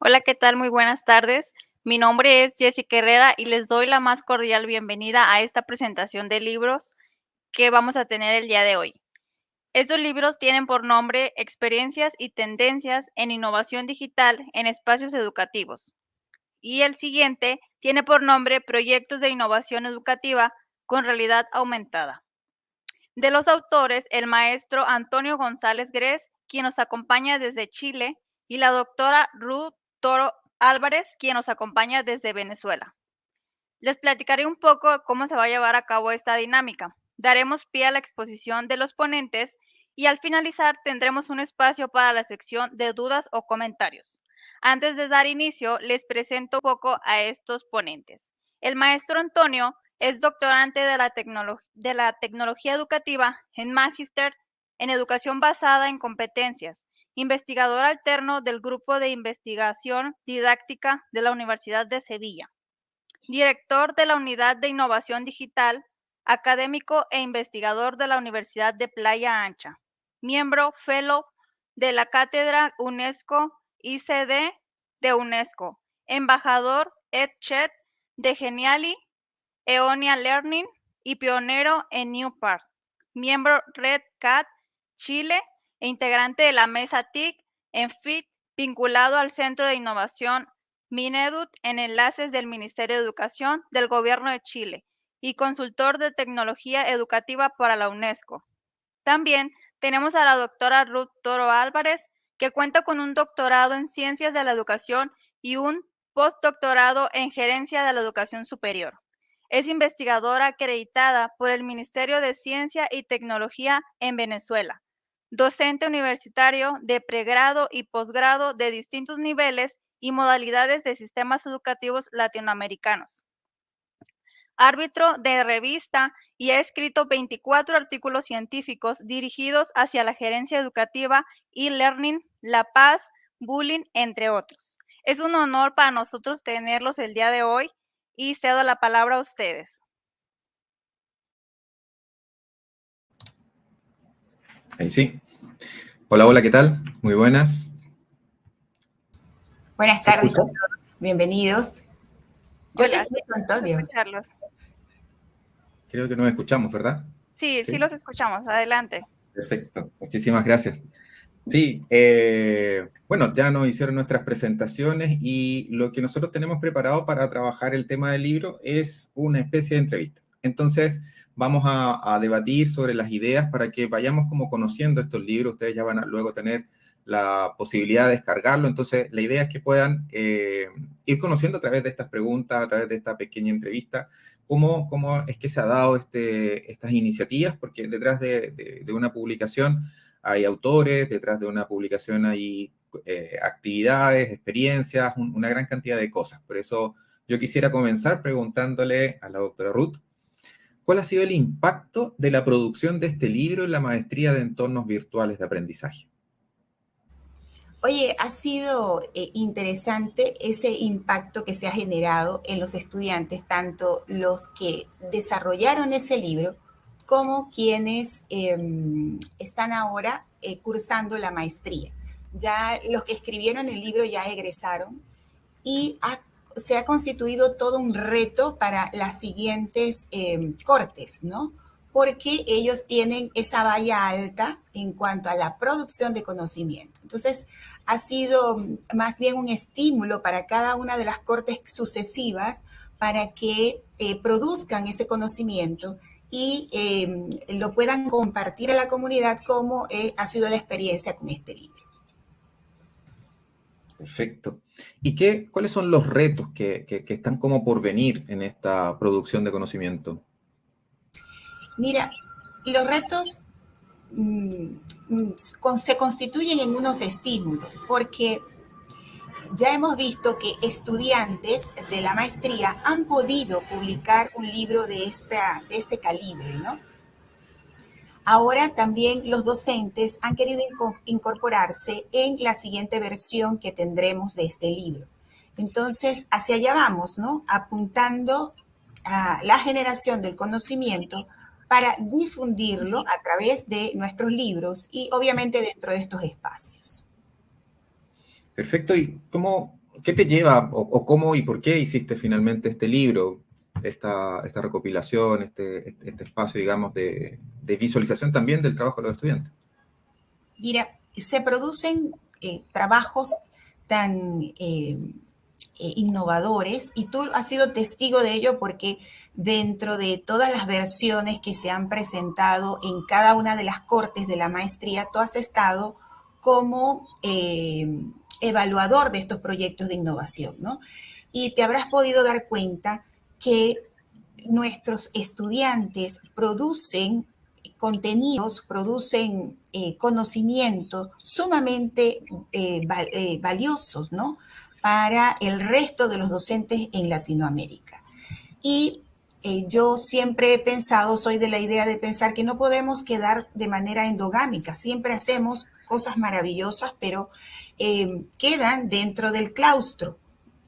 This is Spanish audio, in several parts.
Hola, ¿qué tal? Muy buenas tardes. Mi nombre es Jessica Herrera y les doy la más cordial bienvenida a esta presentación de libros que vamos a tener el día de hoy. Estos libros tienen por nombre Experiencias y tendencias en innovación digital en espacios educativos. Y el siguiente tiene por nombre Proyectos de innovación educativa con realidad aumentada. De los autores, el maestro Antonio González Grez, quien nos acompaña desde Chile, y la doctora Ruth Toro Álvarez, quien nos acompaña desde Venezuela. Les platicaré un poco cómo se va a llevar a cabo esta dinámica. Daremos pie a la exposición de los ponentes y al finalizar tendremos un espacio para la sección de dudas o comentarios. Antes de dar inicio, les presento un poco a estos ponentes. El maestro Antonio es doctorante de la tecnología educativa en Magíster en educación basada en competencias, investigador alterno del Grupo de Investigación Didáctica de la Universidad de Sevilla, director de la Unidad de Innovación Digital, académico e investigador de la Universidad de Playa Ancha, miembro Fellow de la Cátedra UNESCO ICD de UNESCO, embajador EdChat de Geniali, Eonia Learning y pionero en New Park, miembro Red Cat Chile e integrante de la mesa TIC en FIT, vinculado al Centro de Innovación Mineduc en enlaces del Ministerio de Educación del Gobierno de Chile y consultor de tecnología educativa para la UNESCO. También tenemos a la doctora Ruth Toro Álvarez, que cuenta con un doctorado en Ciencias de la Educación y un postdoctorado en Gerencia de la Educación Superior. Es investigadora acreditada por el Ministerio de Ciencia y Tecnología en Venezuela, docente universitario de pregrado y posgrado de distintos niveles y modalidades de sistemas educativos latinoamericanos, árbitro de revista y ha escrito 24 artículos científicos dirigidos hacia la gerencia educativa, e-learning, la paz, bullying, entre otros. Es un honor para nosotros tenerlos el día de hoy y cedo la palabra a ustedes. Ahí sí. Hola, hola, ¿qué tal? Muy buenas. Buenas tardes a todos, bienvenidos. Yo te Hola, escucho, Antonio. escucharlos. Creo que nos escuchamos, ¿verdad? Sí, los escuchamos. Adelante. Perfecto, muchísimas gracias. Sí, bueno, ya nos hicieron nuestras presentaciones y lo que nosotros tenemos preparado para trabajar el tema del libro es una especie de entrevista. Entonces, vamos a debatir sobre las ideas para que vayamos como conociendo estos libros. Ustedes ya van a luego tener la posibilidad de descargarlo. Entonces, la idea es que puedan ir conociendo a través de estas preguntas, a través de esta pequeña entrevista, cómo es que se ha dado estas iniciativas, porque detrás de una publicación hay autores, detrás de una publicación hay actividades, experiencias, una gran cantidad de cosas. Por eso yo quisiera comenzar preguntándole a la doctora Ruth, ¿cuál ha sido el impacto de la producción de este libro en la maestría de entornos virtuales de aprendizaje? Oye, ha sido interesante ese impacto que se ha generado en los estudiantes, tanto los que desarrollaron ese libro como quienes están ahora cursando la maestría. Ya los que escribieron el libro ya egresaron y se ha constituido todo un reto para las siguientes cortes, ¿no? Porque ellos tienen esa valla alta en cuanto a la producción de conocimiento. Entonces, ha sido más bien un estímulo para cada una de las cortes sucesivas para que produzcan ese conocimiento y lo puedan compartir a la comunidad como ha sido la experiencia con este libro. Perfecto. ¿Y cuáles son los retos que están como por venir en esta producción de conocimiento? Mira, los retos se constituyen en unos estímulos, porque ya hemos visto que estudiantes de la maestría han podido publicar un libro de este calibre, ¿no? Ahora también los docentes han querido incorporarse en la siguiente versión que tendremos de este libro. Entonces, hacia allá vamos, ¿no? Apuntando a la generación del conocimiento para difundirlo a través de nuestros libros y obviamente dentro de estos espacios. Perfecto. ¿Y ¿Qué te lleva o cómo y por qué hiciste finalmente este libro, esta recopilación, este espacio, digamos, de visualización también del trabajo de los estudiantes? Mira, se producen trabajos tan innovadores y tú has sido testigo de ello porque dentro de todas las versiones que se han presentado en cada una de las cortes de la maestría, tú has estado como evaluador de estos proyectos de innovación, ¿no? Y te habrás podido dar cuenta que nuestros estudiantes producen contenidos, producen conocimientos sumamente valiosos, ¿no? Para el resto de los docentes en Latinoamérica. Y yo siempre he pensado, soy de la idea de pensar que no podemos quedar de manera endogámica, siempre hacemos cosas maravillosas, pero quedan dentro del claustro.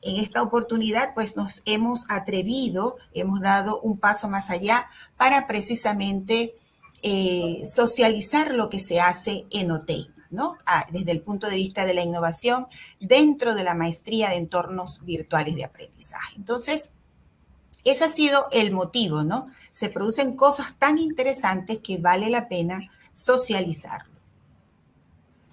En esta oportunidad, pues nos hemos atrevido, hemos dado un paso más allá para precisamente socializar lo que se hace en OTEIMA, ¿no? Desde el punto de vista de la innovación dentro de la maestría de entornos virtuales de aprendizaje. Entonces, ese ha sido el motivo, ¿no? Se producen cosas tan interesantes que vale la pena socializarlo.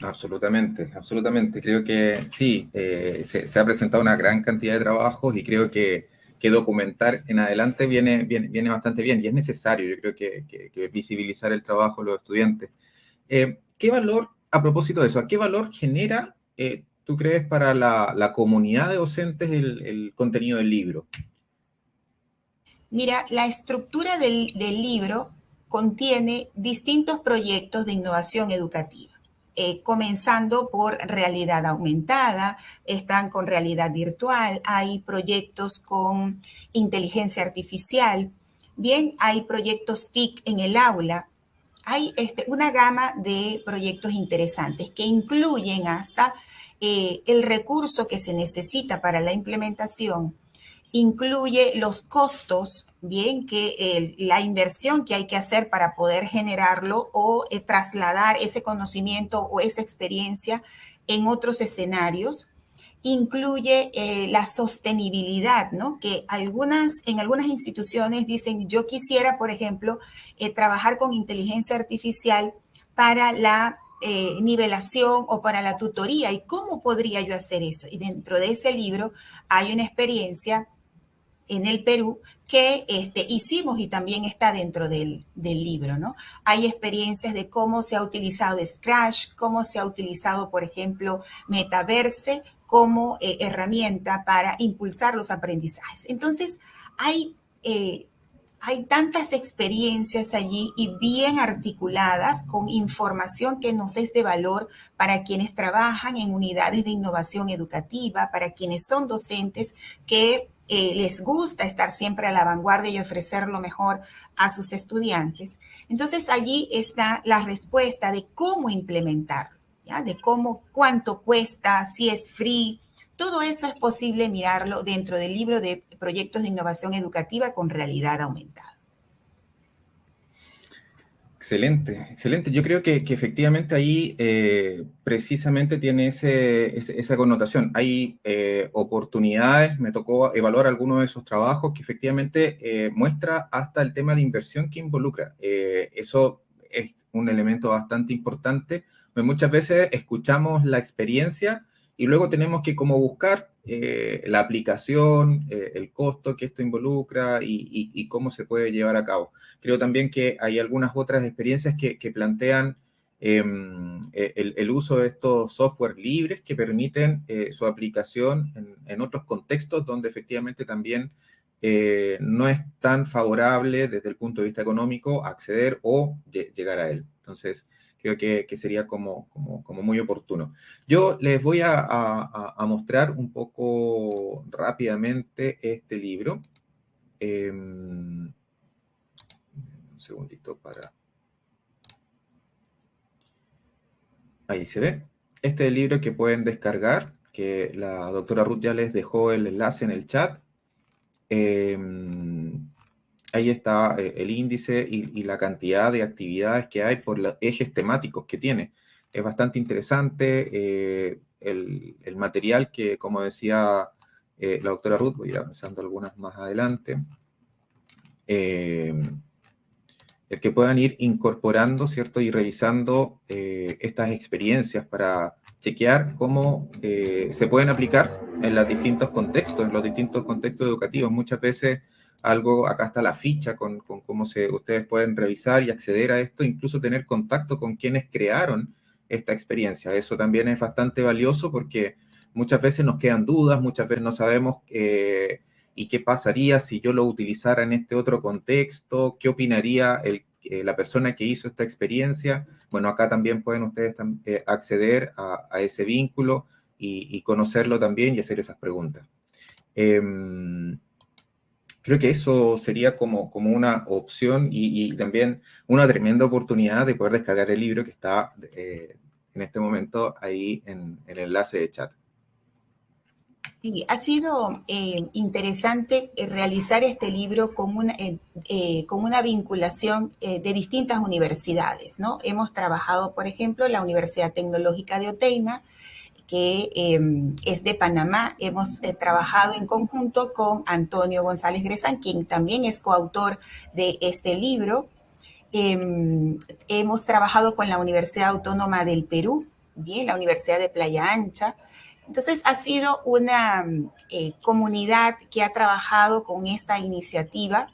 Absolutamente, absolutamente. Creo que sí, se ha presentado una gran cantidad de trabajos y creo que documentar en adelante viene bastante bien y es necesario, yo creo que visibilizar el trabajo de los estudiantes. ¿Qué valor, a propósito de eso, qué valor genera, tú crees, para la comunidad de docentes el contenido del libro? Mira, la estructura del libro contiene distintos proyectos de innovación educativa. Comenzando por realidad aumentada, están con realidad virtual, hay proyectos con inteligencia artificial, bien, hay proyectos TIC en el aula, hay una gama de proyectos interesantes que incluyen hasta el recurso que se necesita para la implementación, incluye los costos, bien, que la inversión que hay que hacer para poder generarlo o trasladar ese conocimiento o esa experiencia en otros escenarios. Incluye la sostenibilidad, ¿no? Que en algunas instituciones dicen, yo quisiera, por ejemplo, trabajar con inteligencia artificial para la nivelación o para la tutoría. ¿Y cómo podría yo hacer eso? Y dentro de ese libro hay una experiencia en el Perú que hicimos y también está dentro del libro, ¿no? Hay experiencias de cómo se ha utilizado Scratch, cómo se ha utilizado, por ejemplo, Metaverse como herramienta para impulsar los aprendizajes. Entonces, hay tantas experiencias allí y bien articuladas con información que nos es de valor para quienes trabajan en unidades de innovación educativa, para quienes son docentes que les gusta estar siempre a la vanguardia y ofrecer lo mejor a sus estudiantes. Entonces allí está la respuesta de cómo implementarlo, ¿ya? De cómo, cuánto cuesta, si es free. Todo eso es posible mirarlo dentro del libro de proyectos de innovación educativa con realidad aumentada. Excelente, excelente. Yo creo que efectivamente ahí precisamente tiene esa connotación. Hay oportunidades, me tocó evaluar algunos de esos trabajos que efectivamente muestra hasta el tema de inversión que involucra. Eso es un elemento bastante importante. Pues muchas veces escuchamos la experiencia y luego tenemos que como buscar la aplicación, el costo que esto involucra y cómo se puede llevar a cabo. Creo también que hay algunas otras experiencias que plantean el uso de estos software libres que permiten su aplicación en otros contextos donde efectivamente también no es tan favorable desde el punto de vista económico acceder o llegar a él. Entonces, creo que sería como muy oportuno. Yo les voy a mostrar un poco rápidamente este libro. Un segundito para... Ahí se ve. Este es el libro que pueden descargar, que la doctora Ruth ya les dejó el enlace en el chat. Ahí está el índice y la cantidad de actividades que hay por los ejes temáticos que tiene. es bastante interesante. El material que, como decía la doctora Ruth, voy a ir avanzando algunas más adelante, el que puedan ir incorporando, ¿cierto? Y revisando estas experiencias para chequear cómo se pueden aplicar en los distintos contextos educativos. Muchas veces acá está la ficha con cómo ustedes pueden revisar y acceder a esto, incluso tener contacto con quienes crearon esta experiencia. Eso también es bastante valioso porque muchas veces nos quedan dudas, muchas veces no sabemos y qué pasaría si yo lo utilizara en este otro contexto, qué opinaría la persona que hizo esta experiencia. Bueno, acá también pueden ustedes acceder a ese vínculo y conocerlo también y hacer esas preguntas. Creo que eso sería como una opción y también una tremenda oportunidad de poder descargar el libro que está en este momento ahí en el enlace de chat. Sí, ha sido interesante realizar este libro con una vinculación de distintas universidades, ¿no? Hemos trabajado, por ejemplo, en la Universidad Tecnológica de Oteima, que es de Panamá. Hemos trabajado en conjunto con Antonio González Grezán, quien también es coautor de este libro. Hemos trabajado con la Universidad Autónoma del Perú, bien, la Universidad de Playa Ancha. Entonces, ha sido una comunidad que ha trabajado con esta iniciativa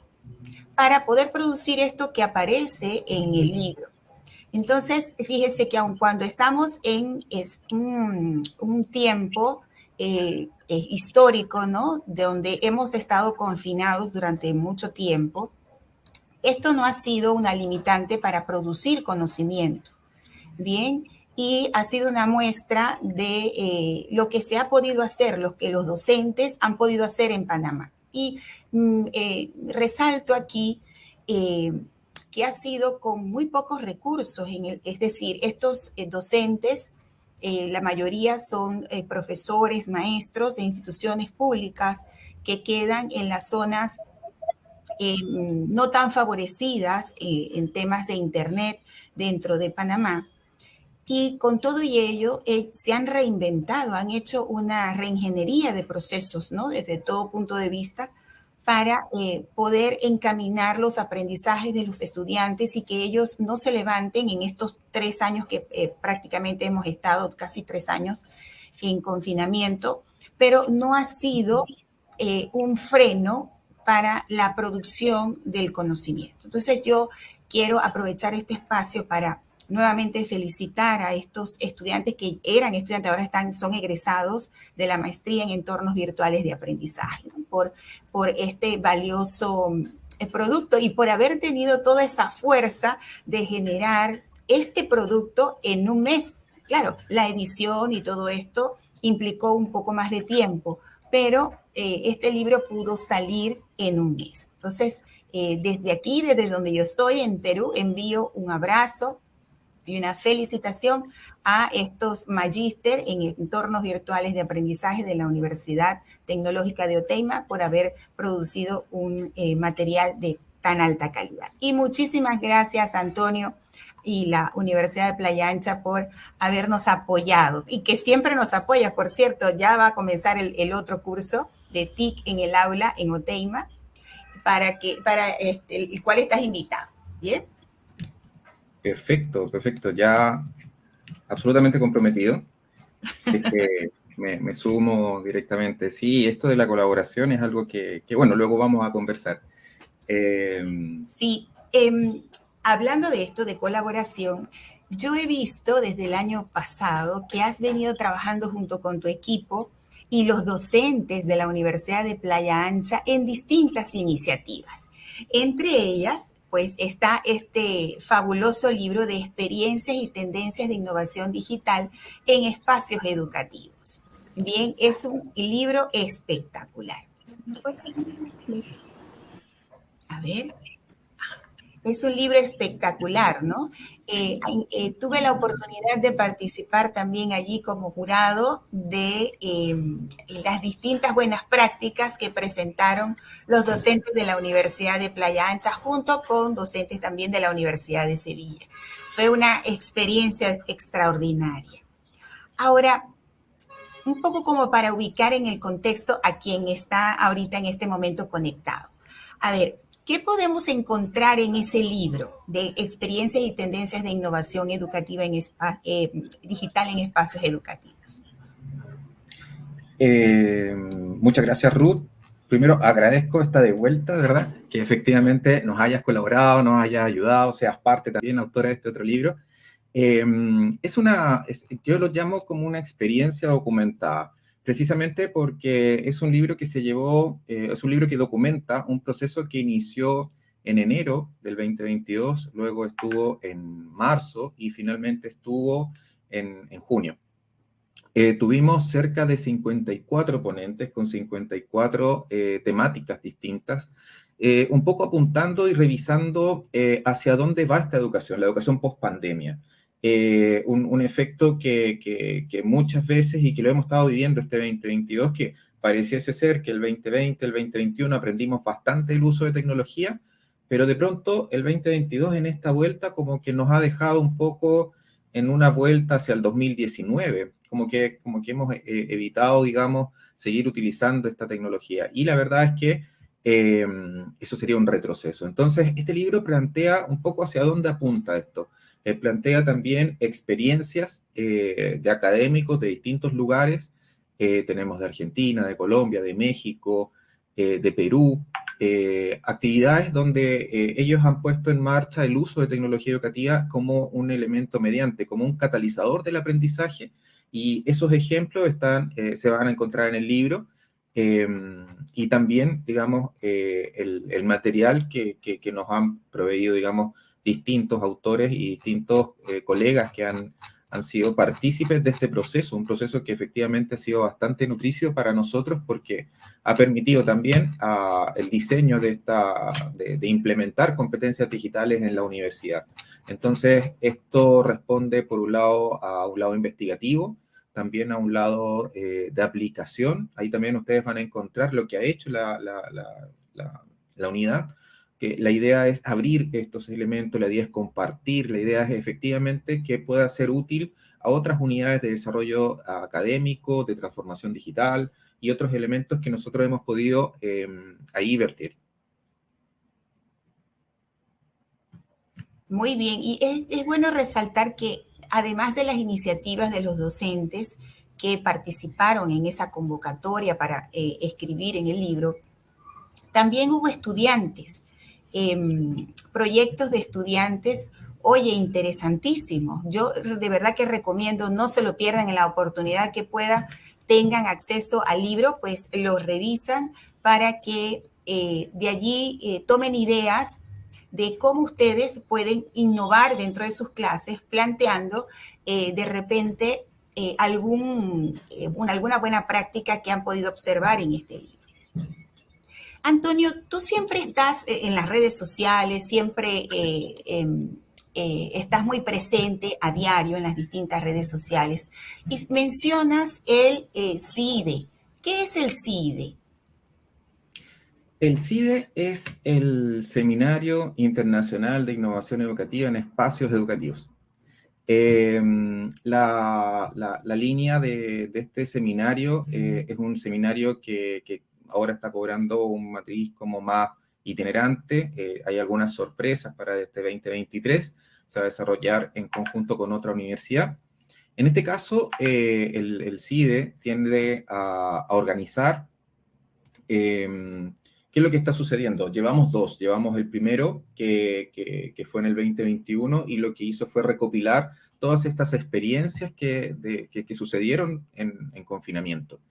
para poder producir esto que aparece en el libro. Entonces, fíjese que aun cuando estamos en un tiempo histórico, ¿no? De donde hemos estado confinados durante mucho tiempo, esto no ha sido una limitante para producir conocimiento. Bien, y ha sido una muestra de lo que se ha podido hacer, lo que los docentes han podido hacer en Panamá. Y resalto aquí que ha sido con muy pocos recursos, es decir, estos docentes, la mayoría son profesores, maestros de instituciones públicas que quedan en las zonas no tan favorecidas en temas de Internet dentro de Panamá. Y con todo y ello, se han reinventado, han hecho una reingeniería de procesos, ¿no? Desde todo punto de vista, para poder encaminar los aprendizajes de los estudiantes y que ellos no se levanten en estos 3 años que prácticamente hemos estado, casi 3 años en confinamiento, pero no ha sido un freno para la producción del conocimiento. Entonces yo quiero aprovechar este espacio para nuevamente felicitar a estos estudiantes que eran estudiantes, ahora son egresados de la maestría en entornos virtuales de aprendizaje, ¿no? por este valioso producto y por haber tenido toda esa fuerza de generar este producto en un mes. Claro, la edición y todo esto implicó un poco más de tiempo, pero este libro pudo salir en un mes. Entonces, desde aquí, desde donde yo estoy en Perú, envío un abrazo y una felicitación a estos magíster en entornos virtuales de aprendizaje de la Universidad Tecnológica de Oteima por haber producido un material de tan alta calidad. Y muchísimas gracias, Antonio, y la Universidad de Playa Ancha por habernos apoyado y que siempre nos apoya. Por cierto, ya va a comenzar el otro curso de TIC en el aula en Oteima, para el cual estás invitado. ¿Bien? Perfecto, perfecto. Ya absolutamente comprometido. Es que me sumo directamente. Sí, esto de la colaboración es algo que bueno, luego vamos a conversar. Sí, hablando de esto, de colaboración, yo he visto desde el año pasado que has venido trabajando junto con tu equipo y los docentes de la Universidad de Playa Ancha en distintas iniciativas. Entre ellas, pues está este fabuloso libro de experiencias y tendencias de innovación digital en espacios educativos. Bien, es un libro espectacular. A ver. Es un libro espectacular, ¿no? Tuve la oportunidad de participar también allí como jurado de las distintas buenas prácticas que presentaron los docentes de la Universidad de Playa Ancha junto con docentes también de la Universidad de Sevilla. Fue una experiencia extraordinaria. Ahora, un poco como para ubicar en el contexto a quien está ahorita en este momento conectado. A ver, ¿qué podemos encontrar en ese libro de experiencias y tendencias de innovación educativa digital en espacios educativos? Muchas gracias, Ruth. Primero, agradezco esta de vuelta, ¿verdad? Que efectivamente nos hayas colaborado, nos hayas ayudado, seas parte también, autora de este otro libro. Yo lo llamo como una experiencia documentada, precisamente porque es un libro que es un libro que documenta un proceso que inició en enero del 2022, luego estuvo en marzo y finalmente estuvo en junio. Tuvimos cerca de 54 ponentes con 54 temáticas distintas, un poco apuntando y revisando hacia dónde va esta educación, la educación post-pandemia. Un efecto que muchas veces, y que lo hemos estado viviendo este 2022, que pareciese ser que el 2020, el 2021 aprendimos bastante el uso de tecnología, pero de pronto el 2022 en esta vuelta como que nos ha dejado un poco en una vuelta hacia el 2019, como que hemos evitado, digamos, seguir utilizando esta tecnología. Y la verdad es que eso sería un retroceso. Entonces, este libro plantea un poco hacia dónde apunta esto. Plantea también experiencias de académicos de distintos lugares. Tenemos de Argentina, de Colombia, de México, de Perú, actividades donde ellos han puesto en marcha el uso de tecnología educativa como un elemento mediante, como un catalizador del aprendizaje, y esos ejemplos se van a encontrar en el libro, y también, digamos, el material que nos han proveído, digamos, distintos autores y distintos colegas que han sido partícipes de este proceso, un proceso que efectivamente ha sido bastante nutricio para nosotros porque ha permitido también el diseño de implementar competencias digitales en la universidad. Entonces, esto responde por un lado a un lado investigativo, también a un lado de aplicación. Ahí también ustedes van a encontrar lo que ha hecho la unidad, que la idea es abrir estos elementos, la idea es compartir, la idea es efectivamente que pueda ser útil a otras unidades de desarrollo académico, de transformación digital y otros elementos que nosotros hemos podido ahí vertir. Muy bien, y es bueno resaltar que además de las iniciativas de los docentes que participaron en esa convocatoria para escribir en el libro, también hubo estudiantes, proyectos de estudiantes, oye, interesantísimos. Yo de verdad que recomiendo, no se lo pierdan en la oportunidad que puedan, tengan acceso al libro, pues lo revisan para que de allí tomen ideas de cómo ustedes pueden innovar dentro de sus clases, planteando de repente alguna buena práctica que han podido observar en este libro. Antonio, tú siempre estás en las redes sociales, siempre estás muy presente a diario en las distintas redes sociales y mencionas el CIDE. ¿Qué es el CIDE? El CIDE es el Seminario Internacional de Innovación Educativa en Espacios Educativos. La línea de este seminario es un seminario que ahora está cobrando un matriz como más itinerante. Hay algunas sorpresas para este 2023. Se va a desarrollar en conjunto con otra universidad. En este caso, el CIDE tiende a organizar ¿qué es lo que está sucediendo? Llevamos dos. Llevamos el primero, que fue en el 2021, y lo que hizo fue recopilar todas estas experiencias que sucedieron en confinamiento.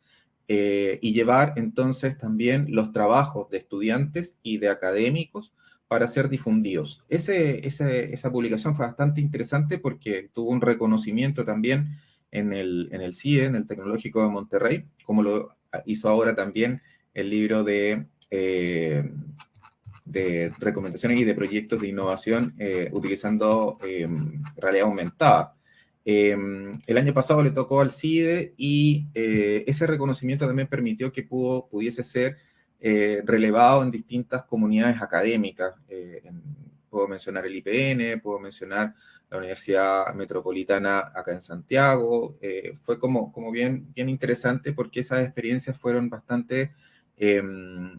Y llevar entonces también los trabajos de estudiantes y de académicos para ser difundidos. Esa publicación fue bastante interesante porque tuvo un reconocimiento también en el CIE, en el Tecnológico de Monterrey, como lo hizo ahora también el libro de recomendaciones y de proyectos de innovación utilizando realidad aumentada. El año pasado le tocó al CIDE y ese reconocimiento también permitió que pudiese ser relevado en distintas comunidades académicas. Puedo mencionar el IPN, puedo mencionar la Universidad Metropolitana acá en Santiago. Fue como bien interesante porque esas experiencias fueron bastante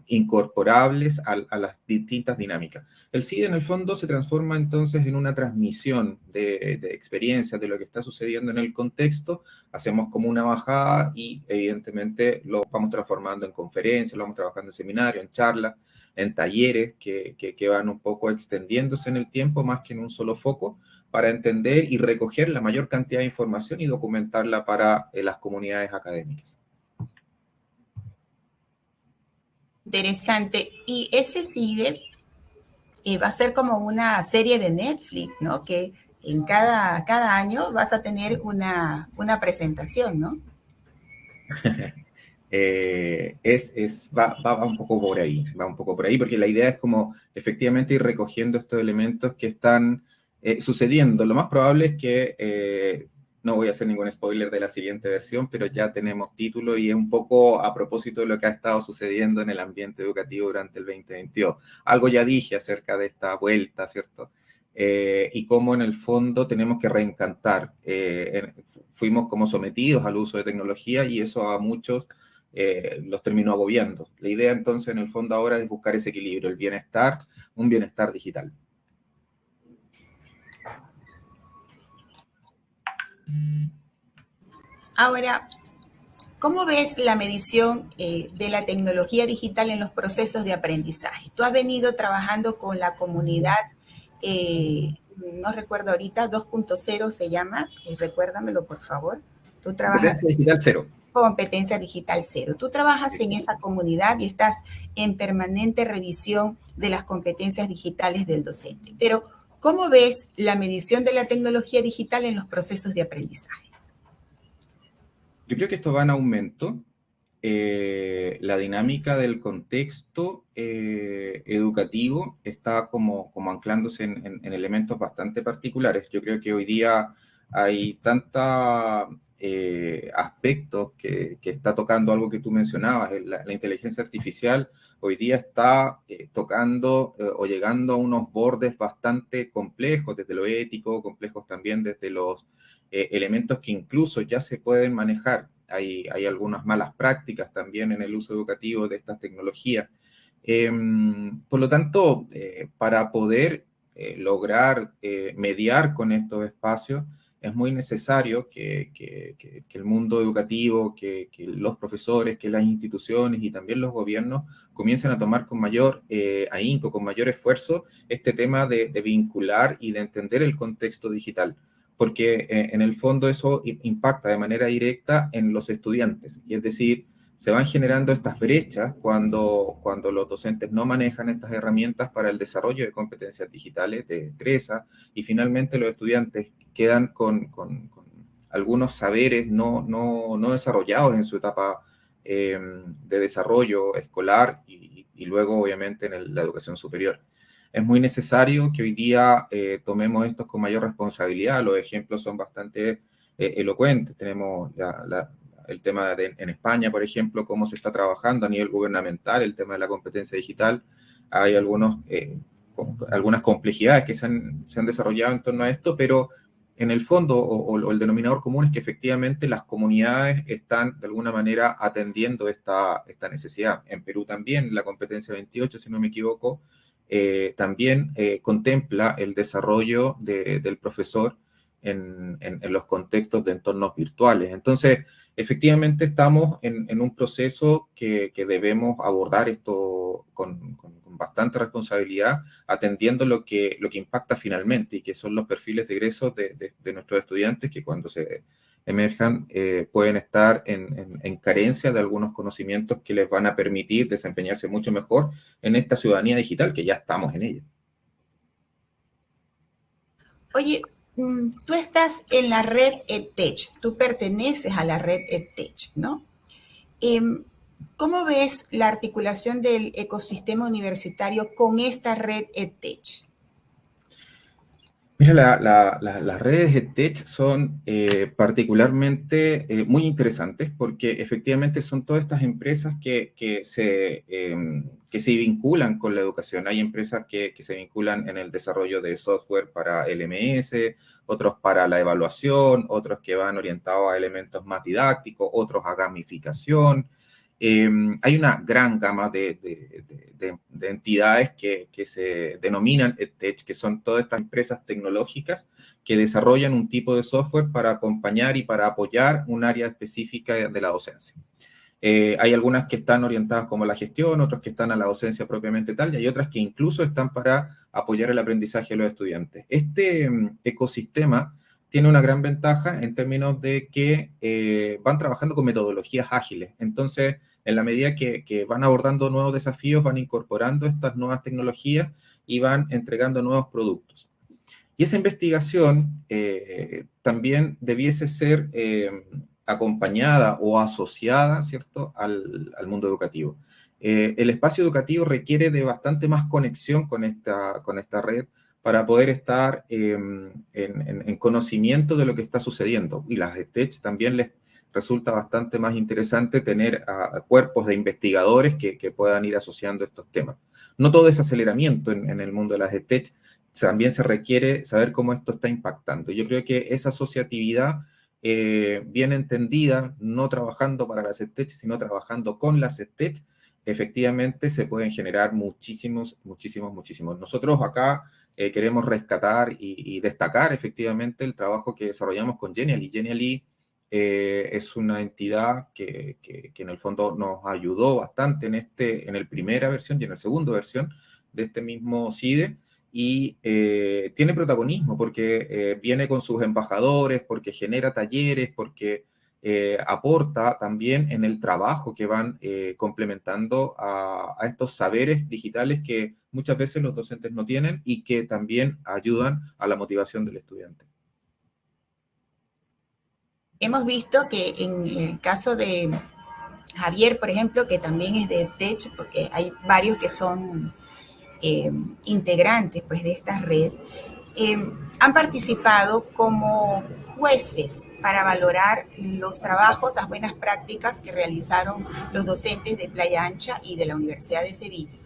incorporables a las distintas dinámicas. El CIDE en el fondo se transforma entonces en una transmisión de experiencias de lo que está sucediendo en el contexto. Hacemos como una bajada y evidentemente lo vamos transformando en conferencias, lo vamos trabajando en seminarios, en charlas, en talleres que van un poco extendiéndose en el tiempo más que en un solo foco, para entender y recoger la mayor cantidad de información y documentarla para las comunidades académicas. Interesante. Y ese CIDE va a ser como una serie de Netflix, ¿no? Que en cada año vas a tener una presentación, ¿no? Va un poco por ahí, porque la idea es como efectivamente ir recogiendo estos elementos que están sucediendo. Lo más probable es que, no voy a hacer ningún spoiler de la siguiente versión, pero ya tenemos título y es un poco a propósito de lo que ha estado sucediendo en el ambiente educativo durante el 2022. Algo ya dije acerca de esta vuelta, ¿cierto? Y cómo en el fondo tenemos que reencantar. Fuimos como sometidos al uso de tecnología y eso a muchos los terminó agobiando. La idea entonces en el fondo ahora es buscar ese equilibrio, el bienestar, un bienestar digital. Ahora, ¿cómo ves la medición de la tecnología digital en los procesos de aprendizaje? Tú has venido trabajando con la comunidad, no recuerdo ahorita, 2.0 se llama, recuérdamelo por favor. Tú trabajas... Competencia digital cero. Competencia digital cero. Tú trabajas en esa comunidad y estás en permanente revisión de las competencias digitales del docente. Pero, ¿cómo ves la medición de la tecnología digital en los procesos de aprendizaje? Yo creo que esto va en aumento. La dinámica del contexto educativo está como anclándose en elementos bastante particulares. Yo creo que hoy día hay tantos aspectos que está tocando algo que tú mencionabas. La inteligencia artificial hoy día está tocando o llegando a unos bordes bastante complejos, desde lo ético, complejos también desde los elementos que incluso ya se pueden manejar. Hay algunas malas prácticas también en el uso educativo de estas tecnologías. Por lo tanto, para poder lograr mediar con estos espacios, es muy necesario que el mundo educativo, que los profesores, que las instituciones y también los gobiernos comiencen a tomar con mayor ahínco, con mayor esfuerzo, este tema de vincular y de entender el contexto digital, porque en el fondo eso impacta de manera directa en los estudiantes, y es decir, se van generando estas brechas cuando los docentes no manejan estas herramientas para el desarrollo de competencias digitales, de destreza, y finalmente los estudiantes quedan con algunos saberes no desarrollados en su etapa de desarrollo escolar y luego obviamente en la educación superior. Es muy necesario que hoy día tomemos esto con mayor responsabilidad. Los ejemplos son bastante elocuentes. Tenemos el tema en España, por ejemplo, cómo se está trabajando a nivel gubernamental el tema de la competencia digital. Hay algunas complejidades que se han desarrollado en torno a esto, pero en el fondo o el denominador común es que efectivamente las comunidades están de alguna manera atendiendo esta necesidad. En Perú también la competencia 28, si no me equivoco, también contempla el desarrollo del profesor en los contextos de entornos virtuales. Entonces, efectivamente estamos en un proceso que debemos abordar esto con bastante responsabilidad, atendiendo lo que impacta finalmente, y que son los perfiles de egresos de nuestros estudiantes, que cuando se emerjan pueden estar en carencia de algunos conocimientos que les van a permitir desempeñarse mucho mejor en esta ciudadanía digital, que ya estamos en ella. Oye, tú estás en la red EdTech, tú perteneces a la red EdTech, ¿no? ¿Cómo ves la articulación del ecosistema universitario con esta red EdTech? Mira, las redes EdTech son particularmente muy interesantes porque efectivamente son todas estas empresas que se vinculan con la educación. Hay empresas que se vinculan en el desarrollo de software para LMS, otros para la evaluación, otros que van orientados a elementos más didácticos, otros a gamificación. Hay una gran gama de entidades que se denominan EdTech, que son todas estas empresas tecnológicas que desarrollan un tipo de software para acompañar y para apoyar un área específica de la docencia. Hay algunas que están orientadas como a la gestión, otras que están a la docencia propiamente tal, y hay otras que incluso están para apoyar el aprendizaje de los estudiantes. Este ecosistema tiene una gran ventaja en términos de que van trabajando con metodologías ágiles. Entonces, en la medida que van abordando nuevos desafíos, van incorporando estas nuevas tecnologías y van entregando nuevos productos. Y esa investigación también debiese ser acompañada o asociada, ¿cierto?, al mundo educativo. El espacio educativo requiere de bastante más conexión con esta red para poder estar en conocimiento de lo que está sucediendo. Y las EdTech también les resulta bastante más interesante tener a cuerpos de investigadores que puedan ir asociando estos temas. No todo es aceleramiento en el mundo de las EdTech, también se requiere saber cómo esto está impactando. Yo creo que esa asociatividad bien entendida, no trabajando para las EdTech, sino trabajando con las EdTech, efectivamente se pueden generar muchísimos. Nosotros acá queremos rescatar y destacar efectivamente el trabajo que desarrollamos con Genially. Genially es una entidad que en el fondo nos ayudó bastante en la primera versión y en la segunda versión de este mismo CIDE, y tiene protagonismo porque viene con sus embajadores, porque genera talleres, porque aporta también en el trabajo que van complementando a estos saberes digitales que muchas veces los docentes no tienen y que también ayudan a la motivación del estudiante. Hemos visto que en el caso de Javier, por ejemplo, que también es de Tech, porque hay varios que son integrantes pues, de esta red, han participado como jueces para valorar los trabajos, las buenas prácticas que realizaron los docentes de Playa Ancha y de la Universidad de Sevilla,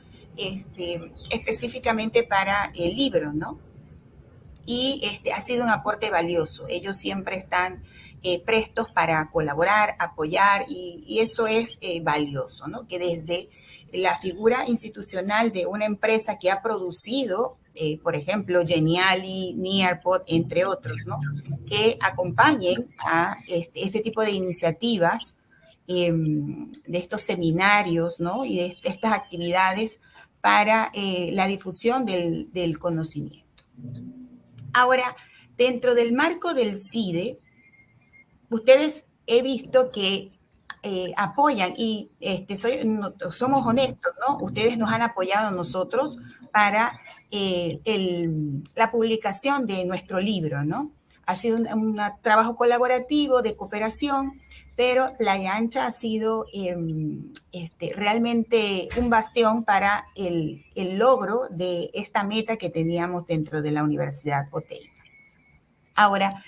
específicamente para el libro, ¿no? Y ha sido un aporte valioso. Ellos siempre están prestos para colaborar, apoyar, y eso es valioso, ¿no? Que desde la figura institucional de una empresa que ha producido, por ejemplo, Genially, Nearpod, entre otros, ¿no? Que acompañen a este tipo de iniciativas, de estos seminarios, ¿no? Y de estas actividades para la difusión del conocimiento. Ahora, dentro del marco del CIDE, ustedes he visto que apoyan y somos honestos, ¿no? Ustedes nos han apoyado a nosotros para la publicación de nuestro libro, ¿no? Ha sido un trabajo colaborativo de cooperación, pero Playa Ancha ha sido realmente un bastión para el logro de esta meta que teníamos dentro de la Universidad Oteica. Ahora,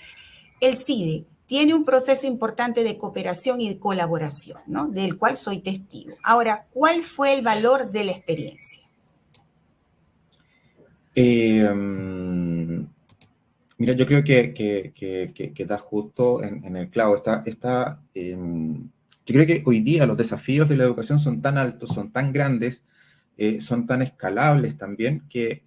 el CIDE tiene un proceso importante de cooperación y de colaboración, ¿no? Del cual soy testigo. Ahora, ¿cuál fue el valor de la experiencia? Mira, yo creo que da justo en el clavo. Yo creo que hoy día los desafíos de la educación son tan altos, son tan grandes, son tan escalables también, que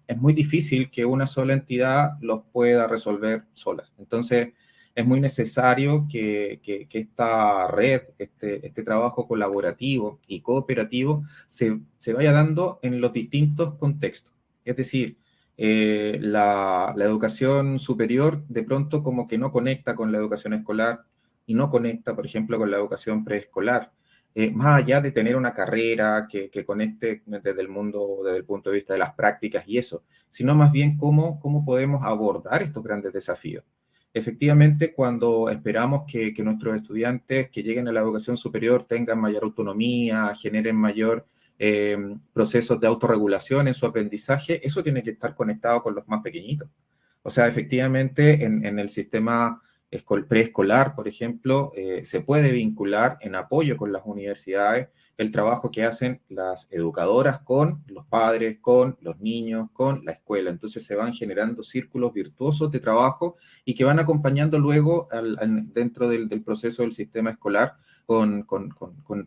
es muy difícil que una sola entidad los pueda resolver solas. Entonces, es muy necesario que esta red, este trabajo colaborativo y cooperativo se vaya dando en los distintos contextos. Es decir, la educación superior de pronto como que no conecta con la educación escolar y no conecta, por ejemplo, con la educación preescolar. Más allá de tener una carrera que conecte desde el punto de vista de las prácticas y eso, sino más bien cómo podemos abordar estos grandes desafíos. Efectivamente, cuando esperamos que nuestros estudiantes que lleguen a la educación superior tengan mayor autonomía, generen mayor procesos de autorregulación en su aprendizaje, eso tiene que estar conectado con los más pequeñitos. O sea, efectivamente, en el sistema preescolar, por ejemplo, se puede vincular en apoyo con las universidades el trabajo que hacen las educadoras con los padres, con los niños, con la escuela. Entonces se van generando círculos virtuosos de trabajo y que van acompañando luego dentro del proceso del sistema escolar con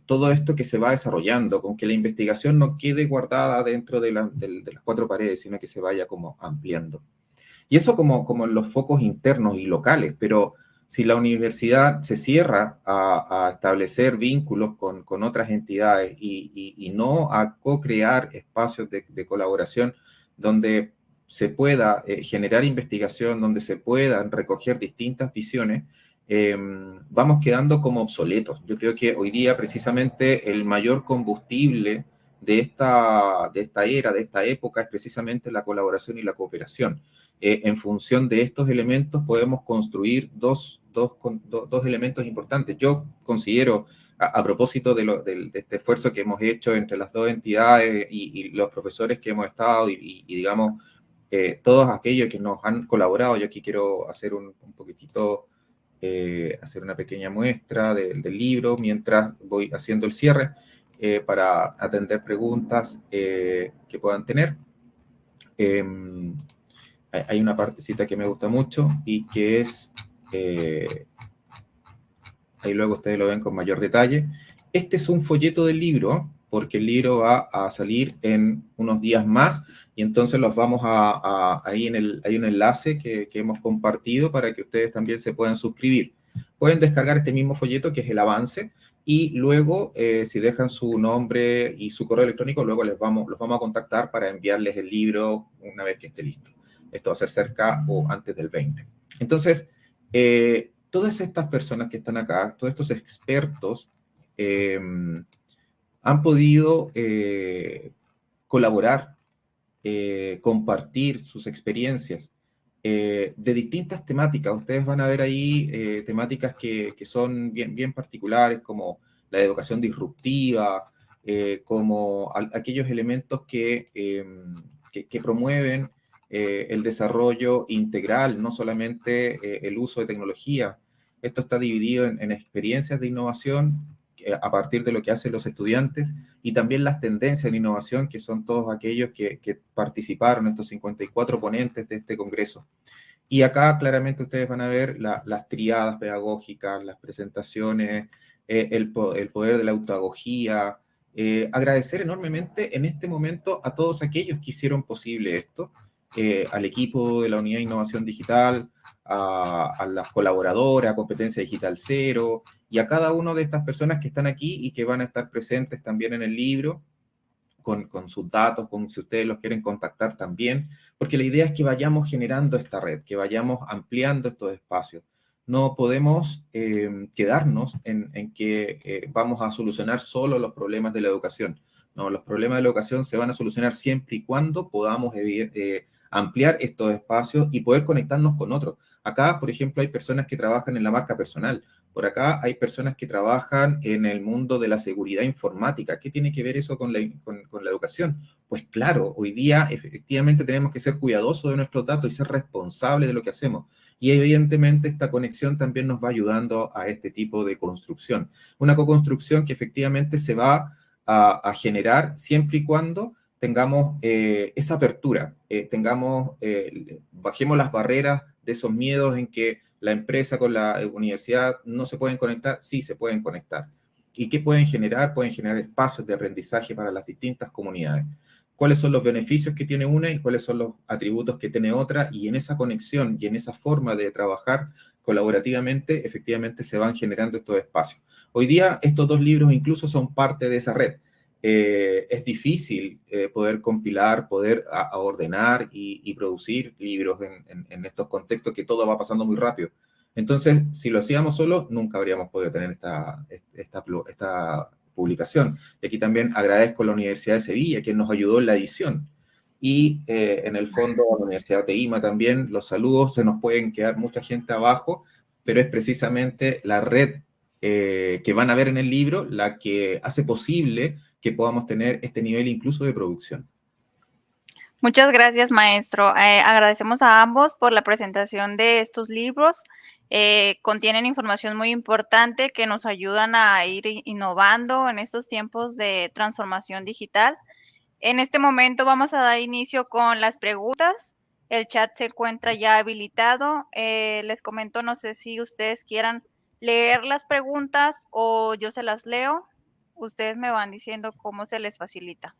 todo esto que se va desarrollando, con que la investigación no quede guardada dentro de las cuatro paredes, sino que se vaya como ampliando. Y eso como en los focos internos y locales, pero si la universidad se cierra a establecer vínculos con otras entidades y no a co-crear espacios de colaboración donde se pueda generar investigación, donde se puedan recoger distintas visiones, vamos quedando como obsoletos. Yo creo que hoy día precisamente el mayor combustible de esta era, de esta época, es precisamente la colaboración y la cooperación. En función de estos elementos podemos construir dos elementos importantes. Yo considero, a propósito de este esfuerzo que hemos hecho entre las dos entidades y los profesores que hemos estado y digamos, todos aquellos que nos han colaborado, yo aquí quiero hacer un poquitito, hacer una pequeña muestra del libro mientras voy haciendo el cierre para atender preguntas que puedan tener. Hay una partecita que me gusta mucho y que es, ahí luego ustedes lo ven con mayor detalle. Este es un folleto del libro, porque el libro va a salir en unos días más, y entonces los vamos ahí hay un enlace que hemos compartido para que ustedes también se puedan suscribir. Pueden descargar este mismo folleto, que es el avance, y luego, si dejan su nombre y su correo electrónico, luego los vamos a contactar para enviarles el libro una vez que esté listo. Esto va a ser cerca o antes del 20. Entonces, todas estas personas que están acá, todos estos expertos, han podido colaborar, compartir sus experiencias de distintas temáticas. Ustedes van a ver ahí temáticas que son bien particulares, como la educación disruptiva, como aquellos elementos que promueven el desarrollo integral, no solamente el uso de tecnología. Esto está dividido en experiencias de innovación a partir de lo que hacen los estudiantes y también las tendencias de innovación, que son todos aquellos que participaron, estos 54 ponentes de este congreso. Y acá claramente ustedes van a ver las triadas pedagógicas, las presentaciones, el poder de la autoagogía. Agradecer enormemente en este momento a todos aquellos que hicieron posible esto, al equipo de la Unidad de Innovación Digital, a las colaboradoras, a Competencia Digital Cero, y a cada una de estas personas que están aquí y que van a estar presentes también en el libro, con sus datos, si ustedes los quieren contactar también, porque la idea es que vayamos generando esta red, que vayamos ampliando estos espacios. No podemos quedarnos en que vamos a solucionar solo los problemas de la educación. No, los problemas de la educación se van a solucionar siempre y cuando podamos ampliar estos espacios y poder conectarnos con otros. Acá, por ejemplo, hay personas que trabajan en la marca personal. Por acá hay personas que trabajan en el mundo de la seguridad informática. ¿Qué tiene que ver eso con la educación? Pues claro, hoy día efectivamente tenemos que ser cuidadosos de nuestros datos y ser responsables de lo que hacemos. Y evidentemente esta conexión también nos va ayudando a este tipo de construcción. Una co-construcción que efectivamente se va a generar siempre y cuando tengamos esa apertura, bajemos las barreras de esos miedos en que la empresa con la universidad no se pueden conectar. Sí, se pueden conectar. ¿Y qué pueden generar? Pueden generar espacios de aprendizaje para las distintas comunidades. ¿Cuáles son los beneficios que tiene una y cuáles son los atributos que tiene otra? Y en esa conexión y en esa forma de trabajar colaborativamente, efectivamente se van generando estos espacios. Hoy día estos dos libros incluso son parte de esa red. Es difícil poder compilar, poder ordenar y producir libros en estos contextos que todo va pasando muy rápido. Entonces, si lo hacíamos solo, nunca habríamos podido tener esta publicación. Y aquí también agradezco a la Universidad de Sevilla, quien nos ayudó en la edición. Y en el fondo a la Universidad de IMA también, los saludos. Se nos pueden quedar mucha gente abajo, pero es precisamente la red que van a ver en el libro la que hace posible que podamos tener este nivel incluso de producción. Muchas gracias, maestro. Agradecemos a ambos por la presentación de estos libros. Contienen información muy importante que nos ayudan a ir innovando en estos tiempos de transformación digital. En este momento vamos a dar inicio con las preguntas. El chat se encuentra ya habilitado. Les comento, no sé si ustedes quieran leer las preguntas o yo se las leo. Ustedes me van diciendo cómo se les facilita.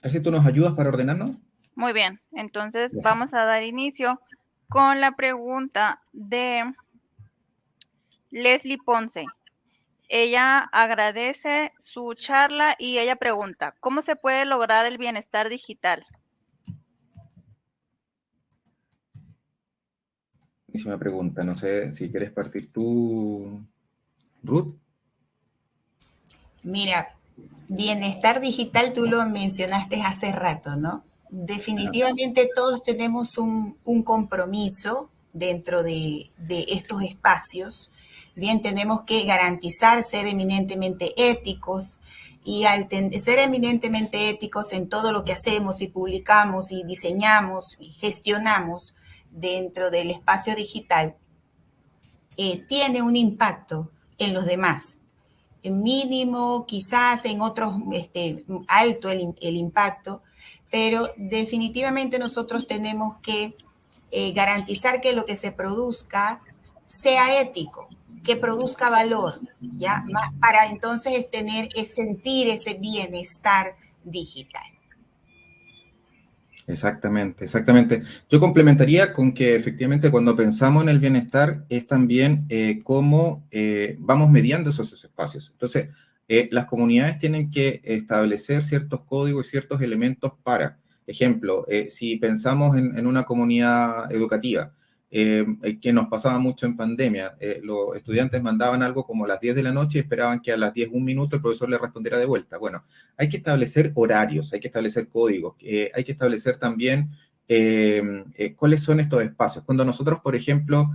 ¿Así tú nos ayudas para ordenarnos? Muy bien, entonces Gracias. vamos a dar inicio con la pregunta de Leslie Ponce. Ella agradece su charla y ella pregunta, ¿cómo se puede lograr el bienestar digital? Buenísima pregunta. No sé si quieres partir tú, Ruth. Mira, bienestar digital tú lo mencionaste hace rato, ¿no? Definitivamente todos tenemos un compromiso dentro de estos espacios. Bien, tenemos que garantizar ser eminentemente éticos y al ser eminentemente éticos en todo lo que hacemos y publicamos y diseñamos y gestionamos dentro del espacio digital, tiene un impacto en los demás. Mínimo, quizás en otros alto el impacto, pero definitivamente nosotros tenemos que garantizar que lo que se produzca sea ético, que produzca valor, ¿ya? Para entonces tener, sentir ese bienestar digital. Exactamente, exactamente. Yo complementaría con que efectivamente cuando pensamos en el bienestar es también cómo vamos mediando esos espacios. Entonces, las comunidades tienen que establecer ciertos códigos y ciertos elementos para, ejemplo, si pensamos en una comunidad educativa, que nos pasaba mucho en pandemia, los estudiantes mandaban algo como a las 10 de la noche y esperaban que a las 10, un minuto, el profesor les respondiera de vuelta. Bueno, hay que establecer horarios, hay que establecer códigos, hay que establecer también cuáles son estos espacios. Cuando nosotros, por ejemplo,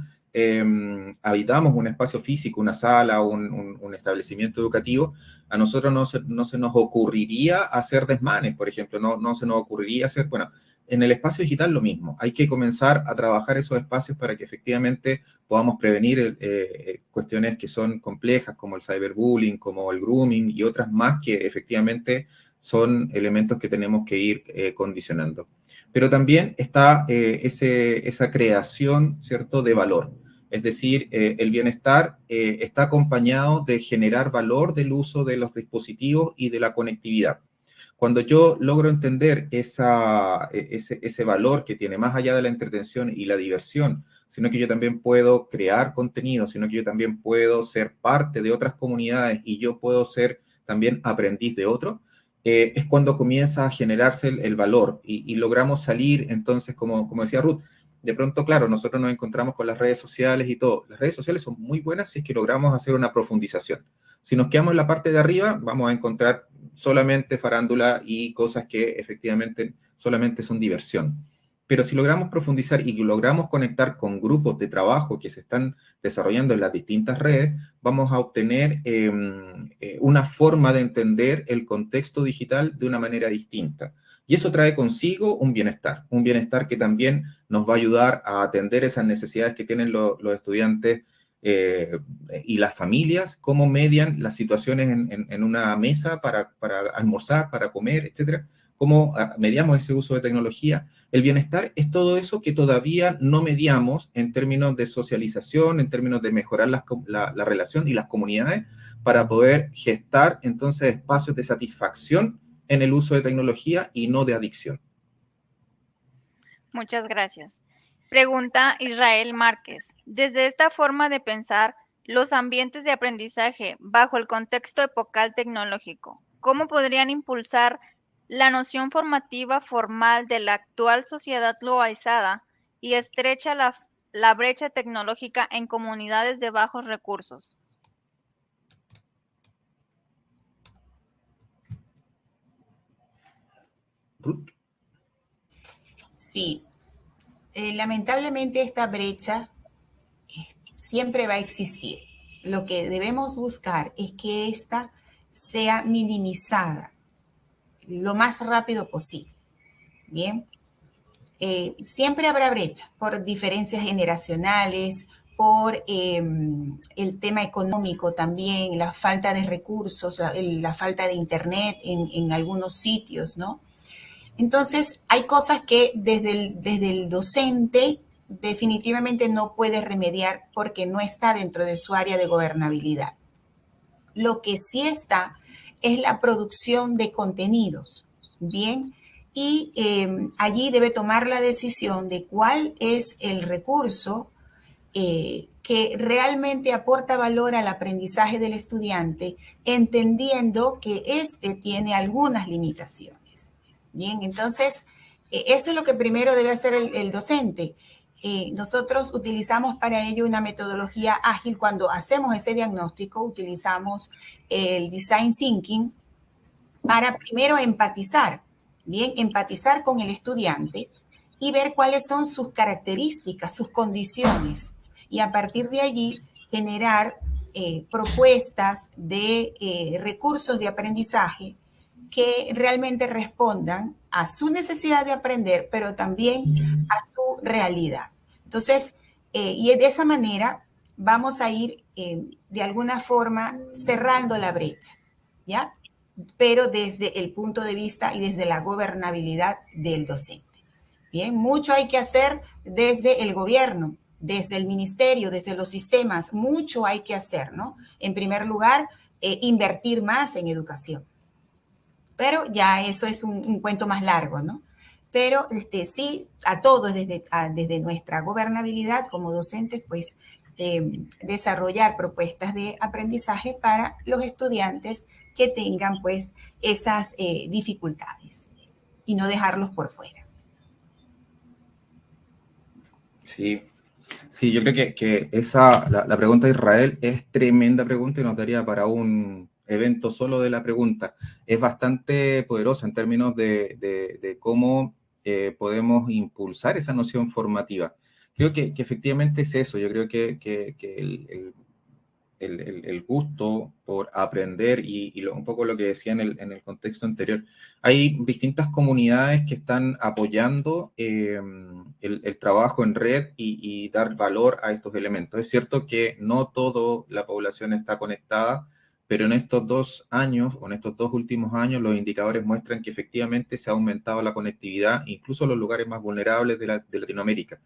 habitamos un espacio físico, una sala, un establecimiento educativo, a nosotros no se nos ocurriría hacer desmanes, por ejemplo, no se nos ocurriría hacer, bueno, en el espacio digital lo mismo, hay que comenzar a trabajar esos espacios para que efectivamente podamos prevenir cuestiones que son complejas como el cyberbullying, como el grooming y otras más que efectivamente son elementos que tenemos que ir condicionando. Pero también está esa creación, ¿cierto?, de valor. Es decir, el bienestar está acompañado de generar valor del uso de los dispositivos y de la conectividad. Cuando yo logro entender ese valor que tiene más allá de la entretención y la diversión, sino que yo también puedo crear contenido, sino que yo también puedo ser parte de otras comunidades y yo puedo ser también aprendiz de otro, es cuando comienza a generarse el valor y logramos salir, entonces, como decía Ruth, de pronto, claro, nosotros nos encontramos con las redes sociales y todo. Las redes sociales son muy buenas si es que logramos hacer una profundización. Si nos quedamos en la parte de arriba, vamos a encontrar solamente farándula y cosas que efectivamente solamente son diversión. Pero si logramos profundizar y logramos conectar con grupos de trabajo que se están desarrollando en las distintas redes, vamos a obtener una forma de entender el contexto digital de una manera distinta. Y eso trae consigo un bienestar que también nos va a ayudar a atender esas necesidades que tienen los estudiantes y las familias, cómo median las situaciones en una mesa para almorzar, para comer, etcétera, cómo mediamos ese uso de tecnología. El bienestar es todo eso que todavía no mediamos en términos de socialización, en términos de mejorar la relación y las comunidades para poder gestar entonces espacios de satisfacción en el uso de tecnología y no de adicción. Muchas gracias. Pregunta Israel Márquez. Desde esta forma de pensar, los ambientes de aprendizaje bajo el contexto epocal tecnológico, ¿cómo podrían impulsar la noción formativa formal de la actual sociedad globalizada y estrecha la brecha tecnológica en comunidades de bajos recursos? Ruth. Sí, lamentablemente esta brecha siempre va a existir. lo que debemos buscar es que ésta sea minimizada lo más rápido posible. Bien, siempre habrá brecha por diferencias generacionales, por el tema económico también, la falta de recursos, la falta de internet en algunos sitios, ¿no? Entonces, hay cosas que desde el docente definitivamente no puede remediar porque no está dentro de su área de gobernabilidad. Lo que sí está es la producción de contenidos, ¿bien? Y allí debe tomar la decisión de cuál es el recurso que realmente aporta valor al aprendizaje del estudiante, entendiendo que éste tiene algunas limitaciones. Bien, entonces, eso es lo que primero debe hacer el docente. Nosotros utilizamos para ello una metodología ágil. Cuando hacemos ese diagnóstico, utilizamos el design thinking para primero empatizar, bien, empatizar con el estudiante y ver cuáles son sus características, sus condiciones, y a partir de allí generar propuestas de recursos de aprendizaje que realmente respondan a su necesidad de aprender, pero también a su realidad. Entonces, y de esa manera vamos a ir de alguna forma cerrando la brecha, ¿ya? Pero desde el punto de vista y desde la gobernabilidad del docente. Bien, mucho hay que hacer desde el gobierno, desde el ministerio, desde los sistemas, mucho hay que hacer, ¿no? En primer lugar, invertir más en educación. Pero ya eso es un cuento más largo, ¿no? Pero sí, a todos desde nuestra gobernabilidad como docentes, pues desarrollar propuestas de aprendizaje para los estudiantes que tengan pues esas dificultades y no dejarlos por fuera. Sí, sí, yo creo que la pregunta de Israel es tremenda pregunta y nos daría para un evento solo de la pregunta. Es bastante poderosa en términos de cómo podemos impulsar esa noción formativa. Creo que efectivamente es eso. Yo creo que el gusto por aprender y un poco lo que decía en el contexto anterior. Hay distintas comunidades que están apoyando el trabajo en red y dar valor a estos elementos. Es cierto que no toda la población está conectada, pero en estos 2 años, o en estos 2 últimos años, los indicadores muestran que efectivamente se ha aumentado la conectividad, incluso en los lugares más vulnerables de Latinoamérica.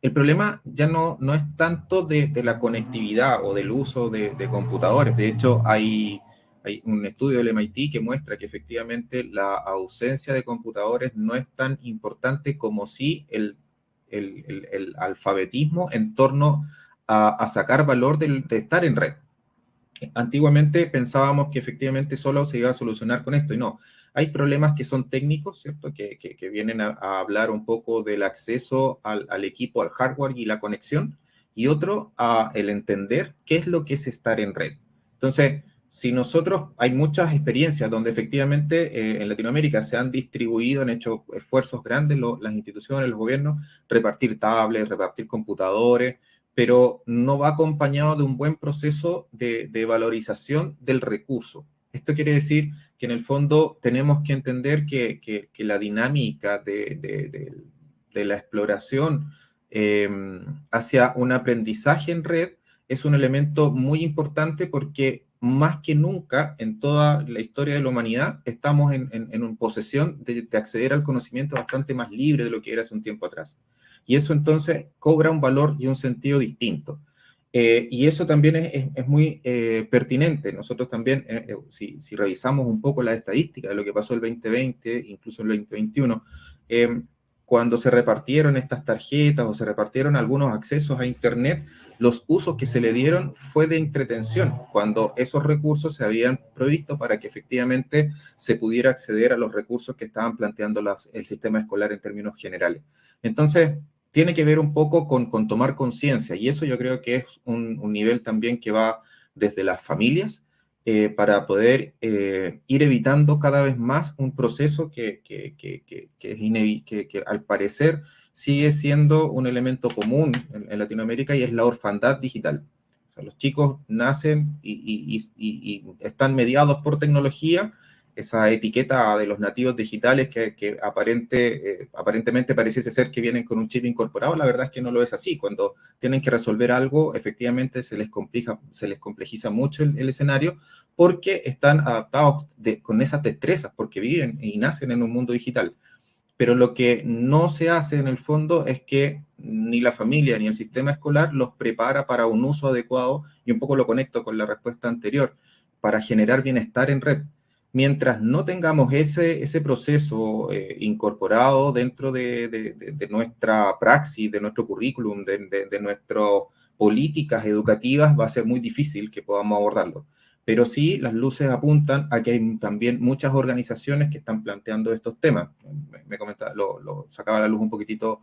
El problema ya no es tanto de la conectividad o del uso de computadores. De hecho, hay un estudio del MIT que muestra que efectivamente la ausencia de computadores no es tan importante como si el alfabetismo en torno a sacar valor de estar en red. Antiguamente pensábamos que efectivamente solo se iba a solucionar con esto, y no. Hay problemas que son técnicos, ¿cierto? Que vienen a hablar un poco del acceso al equipo, al hardware y la conexión, y otro, el entender qué es lo que es estar en red. Entonces, si nosotros, hay muchas experiencias donde efectivamente en Latinoamérica se han distribuido, han hecho esfuerzos grandes las instituciones, los gobiernos, repartir tablets, repartir computadores, pero no va acompañado de un buen proceso de valorización del recurso. Esto quiere decir que en el fondo tenemos que entender que la dinámica de la exploración hacia un aprendizaje en red es un elemento muy importante porque más que nunca en toda la historia de la humanidad estamos en posesión de acceder al conocimiento bastante más libre de lo que era hace un tiempo atrás. Y eso entonces cobra un valor y un sentido distinto. Y eso también es muy pertinente. Nosotros también, si revisamos un poco la estadística de lo que pasó el 2020, incluso el 2021, cuando se repartieron estas tarjetas o se repartieron algunos accesos a Internet, los usos que se le dieron fue de entretención, cuando esos recursos se habían previsto para que efectivamente se pudiera acceder a los recursos que estaban planteando el sistema escolar en términos generales. Entonces, tiene que ver un poco con tomar conciencia, y eso yo creo que es un nivel también que va desde las familias para poder ir evitando cada vez más un proceso que al parecer sigue siendo un elemento común en Latinoamérica, y es la orfandad digital. O O sea, los chicos nacen y están mediados por tecnología. Esa etiqueta de los nativos digitales que aparentemente pareciese ser que vienen con un chip incorporado, la verdad es que no lo es así. Cuando tienen que resolver algo, efectivamente se les complejiza mucho el escenario, porque están adaptados con esas destrezas, porque viven y nacen en un mundo digital. Pero lo que no se hace en el fondo es que ni la familia ni el sistema escolar los prepara para un uso adecuado, y un poco lo conecto con la respuesta anterior, para generar bienestar en red. Mientras no tengamos ese proceso incorporado dentro de nuestra praxis, de nuestro currículum, de nuestras políticas educativas, va a ser muy difícil que podamos abordarlo. Pero sí, las luces apuntan a que hay también muchas organizaciones que están planteando estos temas. Me comentaba, lo sacaba a la luz un poquitito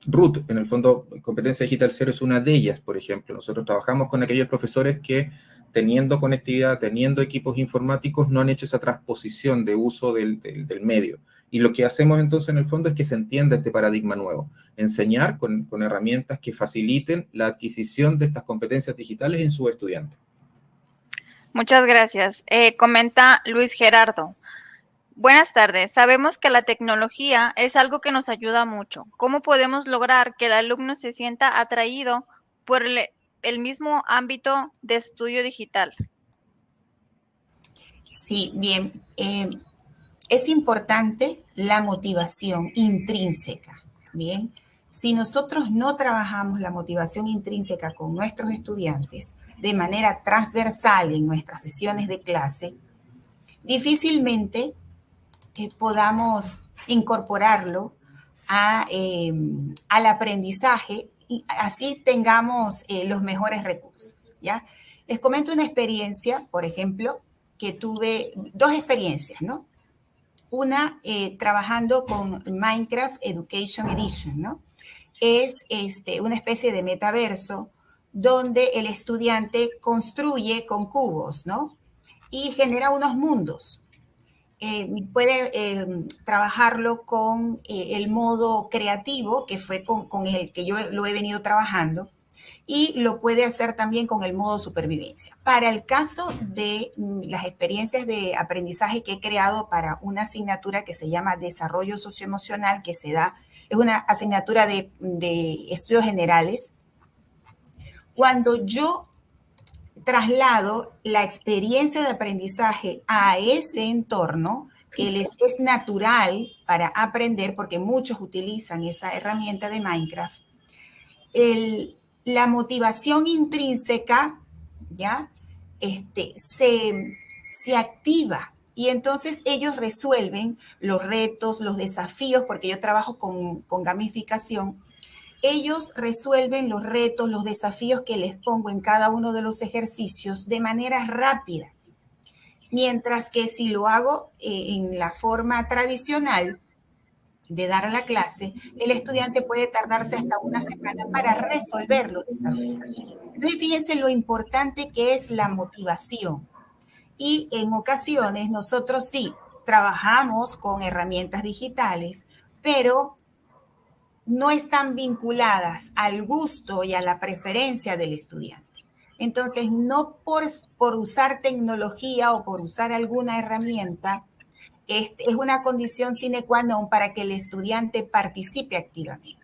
Ruth. En el fondo, Competencia Digital Cero es una de ellas, por ejemplo. Nosotros trabajamos con aquellos profesores que, teniendo conectividad, teniendo equipos informáticos, no han hecho esa transposición de uso del medio. Y lo que hacemos entonces en el fondo es que se entienda este paradigma nuevo. Enseñar con herramientas que faciliten la adquisición de estas competencias digitales en sus estudiantes. Muchas gracias. Comenta Luis Gerardo. Buenas tardes. Sabemos que la tecnología es algo que nos ayuda mucho. ¿Cómo podemos lograr que el alumno se sienta atraído por el mismo ámbito de estudio digital? Sí, bien. Es importante la motivación intrínseca. Bien. Si nosotros no trabajamos la motivación intrínseca con nuestros estudiantes de manera transversal en nuestras sesiones de clase, difícilmente podamos incorporarlo al aprendizaje y así tengamos los mejores recursos, ¿ya? Les comento una experiencia, por ejemplo, que tuve, dos experiencias, ¿no? Una, trabajando con Minecraft Education Edition, ¿no? Es una especie de metaverso donde el estudiante construye con cubos, ¿no? Y genera unos mundos. Puede trabajarlo con el modo creativo, que fue con el que yo lo he venido trabajando, y lo puede hacer también con el modo supervivencia. Para el caso de las experiencias de aprendizaje que he creado para una asignatura que se llama Desarrollo Socioemocional, que se da, es una asignatura de estudios generales, cuando yo traslado la experiencia de aprendizaje a ese entorno que les es natural para aprender, porque muchos utilizan esa herramienta de Minecraft, la motivación intrínseca, ¿ya? Se activa, y entonces ellos resuelven los retos, los desafíos, porque yo trabajo con gamificación. Ellos resuelven los retos, los desafíos que les pongo en cada uno de los ejercicios de manera rápida. Mientras que si lo hago en la forma tradicional de dar la clase, el estudiante puede tardarse hasta una semana para resolver los desafíos. Entonces, fíjense lo importante que es la motivación. Y en ocasiones nosotros sí trabajamos con herramientas digitales, pero no están vinculadas al gusto y a la preferencia del estudiante. Entonces, no por usar tecnología o por usar alguna herramienta, es una condición sine qua non para que el estudiante participe activamente.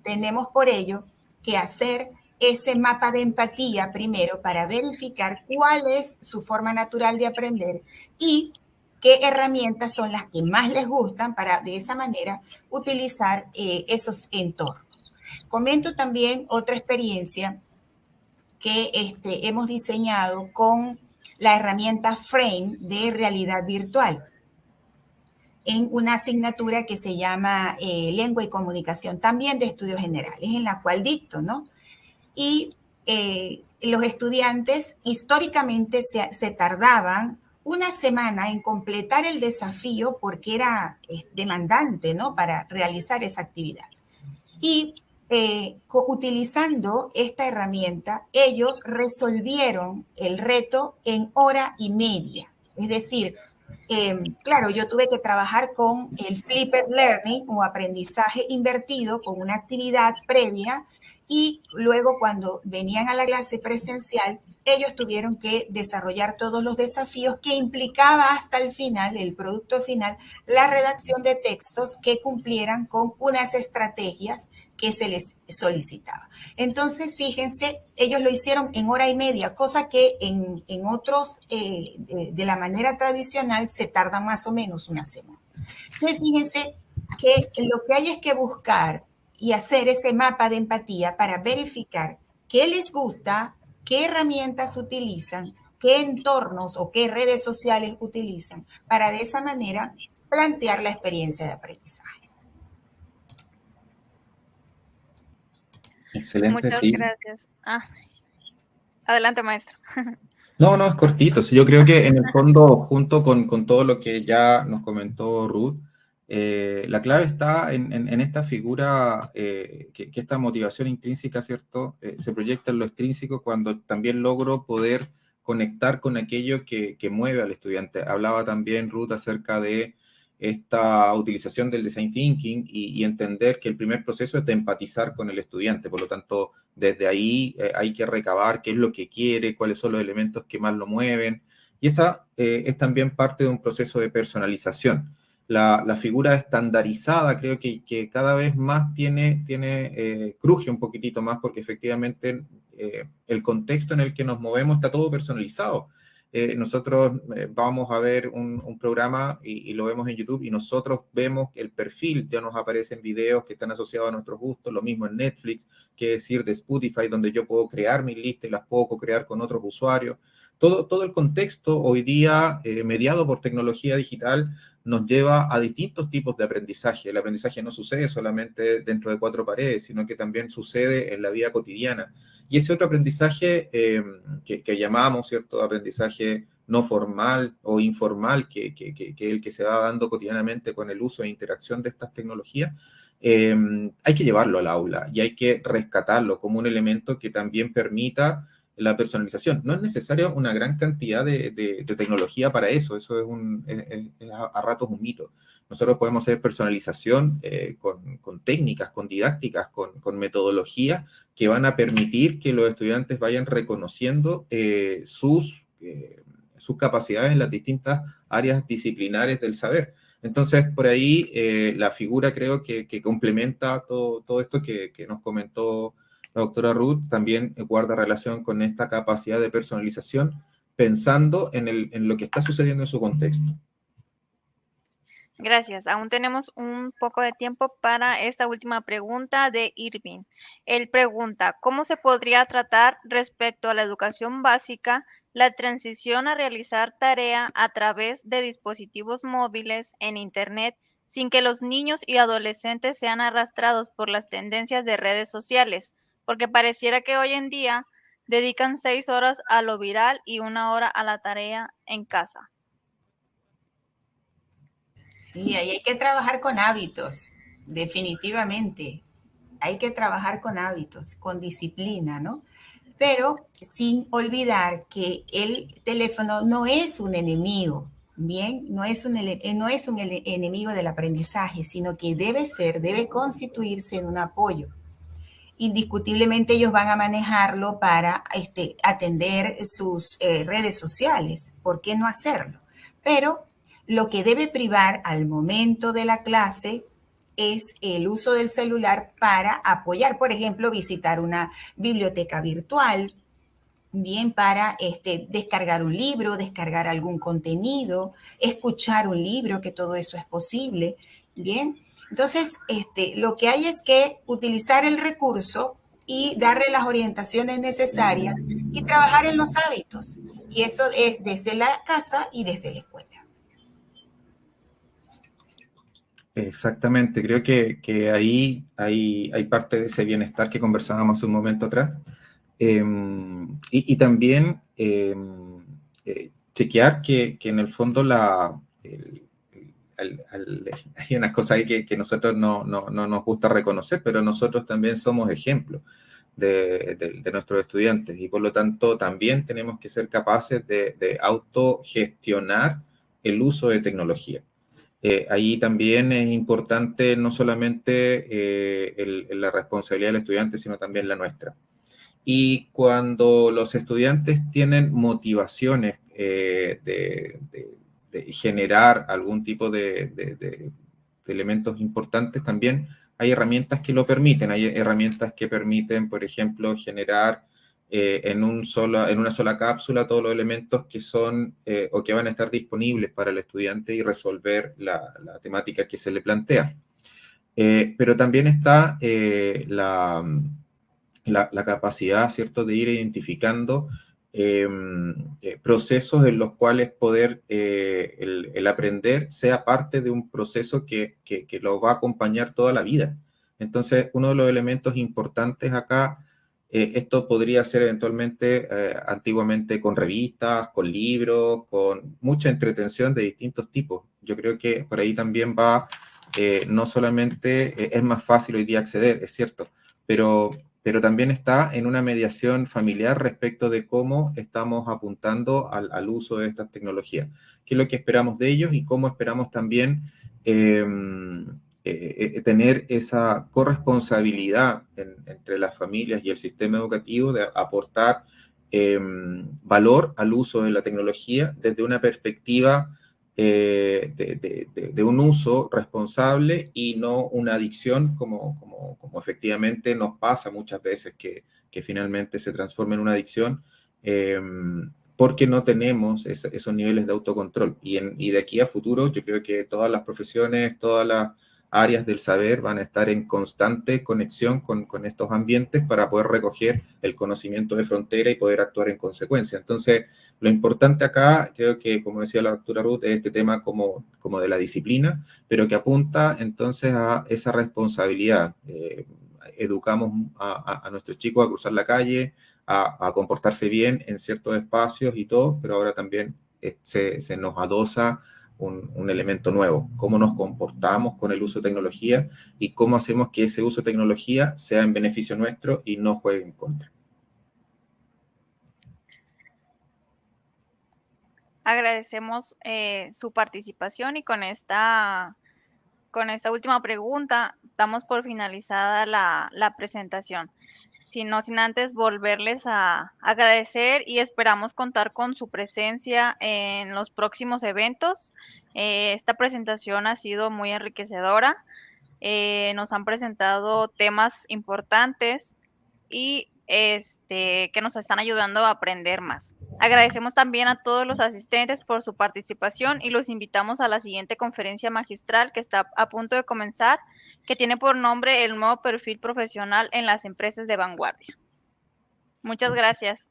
Tenemos por ello que hacer ese mapa de empatía primero para verificar cuál es su forma natural de aprender y qué herramientas son las que más les gustan para de esa manera utilizar esos entornos. Comento también otra experiencia que hemos diseñado con la herramienta Frame de realidad virtual en una asignatura que se llama Lengua y Comunicación, también de estudios generales, en la cual dicto, ¿no? Y los estudiantes históricamente se tardaban una semana en completar el desafío porque era demandante, ¿no? Para realizar esa actividad. Y utilizando esta herramienta, ellos resolvieron el reto en hora y media. Es decir, claro, yo tuve que trabajar con el Flipped Learning o aprendizaje invertido, con una actividad previa y luego cuando venían a la clase presencial, ellos tuvieron que desarrollar todos los desafíos que implicaba hasta el final, el producto final, la redacción de textos que cumplieran con unas estrategias que se les solicitaba. Entonces, fíjense, ellos lo hicieron en hora y media, cosa que en otros, de la manera tradicional, se tarda más o menos una semana. Entonces, fíjense que lo que hay es que buscar y hacer ese mapa de empatía para verificar qué les gusta, qué herramientas utilizan, qué entornos o qué redes sociales utilizan, para de esa manera plantear la experiencia de aprendizaje. Excelente, Muchas sí. gracias. Adelante, maestro. No, es cortito. Sí, yo creo que en el fondo, junto con todo lo que ya nos comentó Ruth, la clave está en esta figura, que esta motivación intrínseca, ¿cierto? Se proyecta en lo extrínseco cuando también logro poder conectar con aquello que mueve al estudiante. Hablaba también Ruth acerca de esta utilización del design thinking y entender que el primer proceso es de empatizar con el estudiante. Por lo tanto, desde ahí hay que recabar qué es lo que quiere, cuáles son los elementos que más lo mueven. Y esa es también parte de un proceso de personalización. La figura estandarizada creo que cada vez más cruje un poquitito más porque efectivamente el contexto en el que nos movemos está todo personalizado. Nosotros vamos a ver un programa y lo vemos en YouTube y nosotros vemos el perfil, ya nos aparecen videos que están asociados a nuestros gustos, lo mismo en Netflix, que decir de Spotify, donde yo puedo crear mis listas y las puedo crear con otros usuarios. Todo el contexto hoy día, mediado por tecnología digital, nos lleva a distintos tipos de aprendizaje. El aprendizaje no sucede solamente dentro de cuatro paredes, sino que también sucede en la vida cotidiana. Y ese otro aprendizaje que llamamos, ¿cierto?, aprendizaje no formal o informal, que el que se va dando cotidianamente con el uso e interacción de estas tecnologías, hay que llevarlo al aula y hay que rescatarlo como un elemento que también permita la personalización. No es necesaria una gran cantidad de tecnología para eso es a ratos un mito. Nosotros podemos hacer personalización con técnicas, con didácticas, con metodologías que van a permitir que los estudiantes vayan reconociendo sus capacidades en las distintas áreas disciplinares del saber. Entonces, por ahí la figura creo que complementa todo esto que nos comentó la doctora Ruth, también guarda relación con esta capacidad de personalización, pensando en lo que está sucediendo en su contexto. Gracias. Aún tenemos un poco de tiempo para esta última pregunta de Irving. Él pregunta, ¿cómo se podría tratar respecto a la educación básica la transición a realizar tarea a través de dispositivos móviles en Internet sin que los niños y adolescentes sean arrastrados por las tendencias de redes sociales? Porque pareciera que hoy en día dedican 6 horas a lo viral y 1 hora a la tarea en casa. Sí, ahí hay que trabajar con hábitos, definitivamente. Hay que trabajar con hábitos, con disciplina, ¿no? Pero sin olvidar que el teléfono no es un enemigo, ¿bien? No es un enemigo del aprendizaje, sino que debe constituirse en un apoyo. Indiscutiblemente ellos van a manejarlo para atender sus redes sociales. ¿Por qué no hacerlo? Pero lo que debe privar al momento de la clase es el uso del celular para apoyar, por ejemplo, visitar una biblioteca virtual, bien para descargar un libro, descargar algún contenido, escuchar un libro, que todo eso es posible, bien. Entonces, lo que hay es que utilizar el recurso y darle las orientaciones necesarias y trabajar en los hábitos. Y eso es desde la casa y desde la escuela. Exactamente, creo que ahí hay parte de ese bienestar que conversábamos hace un momento atrás. Y también chequear que en el fondo hay unas cosas ahí que nosotros no nos gusta reconocer, pero nosotros también somos ejemplos de nuestros estudiantes y por lo tanto también tenemos que ser capaces de autogestionar el uso de tecnología. Ahí también es importante no solamente la responsabilidad del estudiante, sino también la nuestra. Y cuando los estudiantes tienen motivaciones de generar algún tipo de elementos importantes, también hay herramientas que lo permiten. Hay herramientas que permiten, por ejemplo, generar en una sola cápsula todos los elementos que son o que van a estar disponibles para el estudiante y resolver la temática que se le plantea. Pero también está la capacidad, ¿cierto?, de ir identificando procesos en los cuales poder el aprender sea parte de un proceso que lo va a acompañar toda la vida. Entonces, uno de los elementos importantes acá, esto podría ser eventualmente, antiguamente con revistas, con libros, con mucha entretención de distintos tipos. Yo creo que por ahí también va, no solamente es más fácil hoy día acceder, es cierto, pero también está en una mediación familiar respecto de cómo estamos apuntando al uso de estas tecnologías, qué es lo que esperamos de ellos y cómo esperamos también tener esa corresponsabilidad entre las familias y el sistema educativo de aportar valor al uso de la tecnología desde una perspectiva de un uso responsable y no una adicción como efectivamente nos pasa muchas veces que finalmente se transforma en una adicción porque no tenemos esos niveles de autocontrol. Y de aquí a futuro yo creo que todas las profesiones, todas las áreas del saber van a estar en constante conexión con estos ambientes para poder recoger el conocimiento de frontera y poder actuar en consecuencia. Entonces, lo importante acá, creo que, como decía la doctora Ruth, es este tema como de la disciplina, pero que apunta entonces a esa responsabilidad. Educamos a nuestros chicos a cruzar la calle, a comportarse bien en ciertos espacios y todo, pero ahora también se nos adosa un elemento nuevo, cómo nos comportamos con el uso de tecnología y cómo hacemos que ese uso de tecnología sea en beneficio nuestro y no juegue en contra. Agradecemos su participación y con esta última pregunta damos por finalizada la presentación. Sin antes volverles a agradecer y esperamos contar con su presencia en los próximos eventos. Esta presentación ha sido muy enriquecedora. Nos han presentado temas importantes y que nos están ayudando a aprender más. Agradecemos también a todos los asistentes por su participación y los invitamos a la siguiente conferencia magistral que está a punto de comenzar, que tiene por nombre el nuevo perfil profesional en las empresas de vanguardia. Muchas gracias.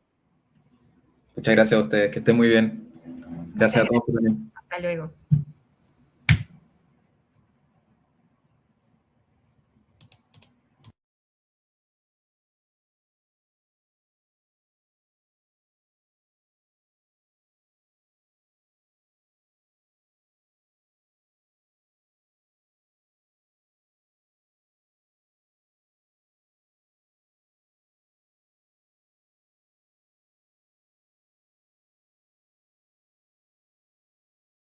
Muchas gracias a ustedes, que estén muy bien. Gracias a todos. Hasta luego.